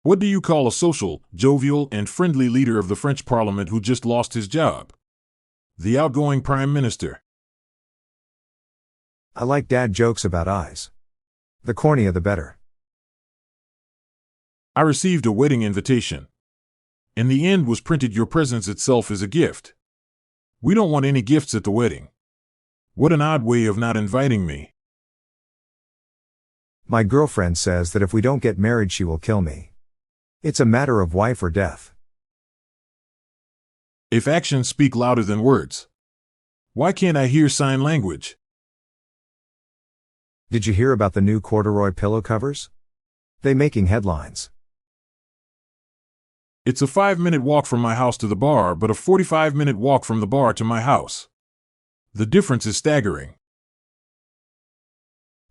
What do you call a social, jovial, and friendly leader of the French Parliament who just lost his job? The outgoing Prime Minister. I like dad jokes about eyes. The cornier the better. I received a wedding invitation. In the end was printed, your presence itself is a gift. We don't want any gifts at the wedding. What an odd way of not inviting me. My girlfriend says that if we don't get married she will kill me. It's a matter of life or death. If actions speak louder than words, why can't I hear sign language? Did you hear about the new corduroy pillow covers? They making headlines. It's a 5-minute walk from my house to the bar, but a 45-minute walk from the bar to my house. The difference is staggering.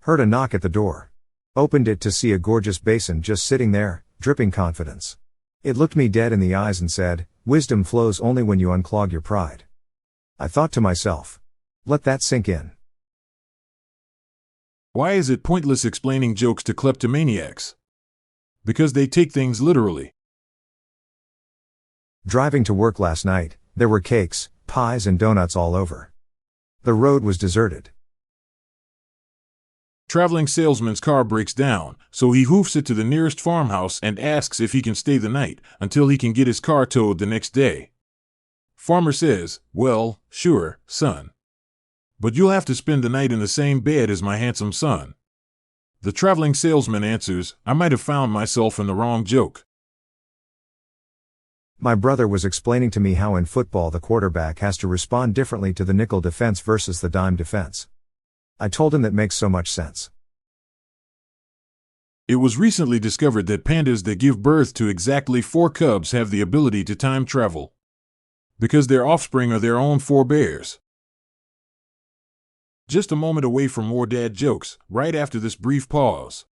Heard a knock at the door. Opened it to see a gorgeous basin just sitting there, dripping confidence. It looked me dead in the eyes and said, "Wisdom flows only when you unclog your pride." I thought to myself, let that sink in. Why is it pointless explaining jokes to kleptomaniacs? Because they take things literally. Driving to work last night, there were cakes, pies and donuts all over. The road was deserted. Traveling salesman's car breaks down, so he hoofs it to the nearest farmhouse and asks if he can stay the night, until he can get his car towed the next day. Farmer says, "Well, sure, son. But you'll have to spend the night in the same bed as my handsome son." The traveling salesman answers, "I might have found myself in the wrong joke." My brother was explaining to me how in football the quarterback has to respond differently to the nickel defense versus the dime defense. I told him that makes so much sense. It was recently discovered that pandas that give birth to exactly 4 cubs have the ability to time travel, because their offspring are their own forebears. Just a moment away from more dad jokes, right after this brief pause.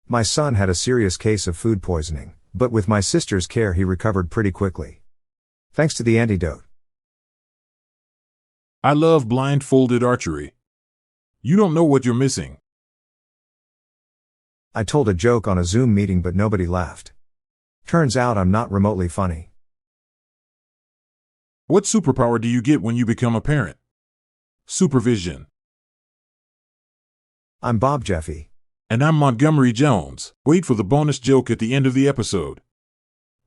My son had a serious case of food poisoning, but with my sister's care he recovered pretty quickly. Thanks to the antidote. I love blindfolded archery. You don't know what you're missing. I told a joke on a Zoom meeting but nobody laughed. Turns out I'm not remotely funny. What superpower do you get when you become a parent? Supervision. I'm Bob Jeffy. And I'm Montgomery Jones. Wait for the bonus joke at the end of the episode.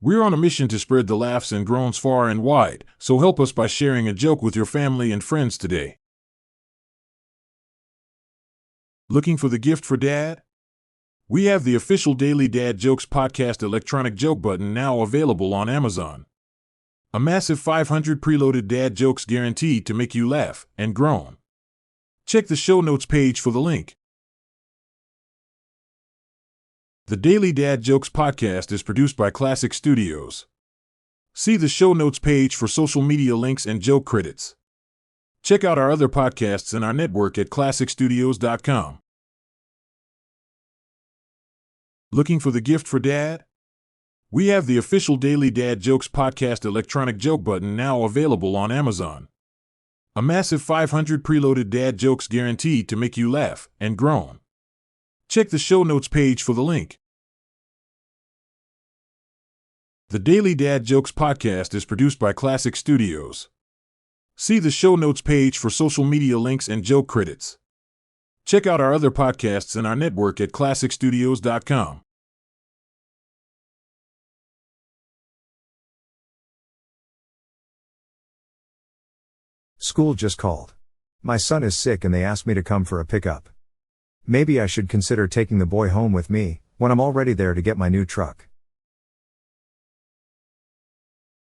We're on a mission to spread the laughs and groans far and wide, so help us by sharing a joke with your family and friends today. Looking for the gift for dad? We have the official Daily Dad Jokes podcast electronic joke button now available on Amazon. A massive 500 preloaded dad jokes guaranteed to make you laugh and groan. Check the show notes page for the link. The Daily Dad Jokes podcast is produced by Classic Studios. See the show notes page for social media links and joke credits. Check out our other podcasts in our network at classicstudios.com. Looking for the gift for dad? We have the official Daily Dad Jokes podcast electronic joke button now available on Amazon. A massive 500 preloaded dad jokes guaranteed to make you laugh and groan. Check the show notes page for the link. The Daily Dad Jokes podcast is produced by Classic Studios. See the show notes page for social media links and joke credits. Check out our other podcasts in our network at classicstudios.com. School just called. My son is sick and they asked me to come for a pickup. Maybe I should consider taking the boy home with me, when I'm already there to get my new truck.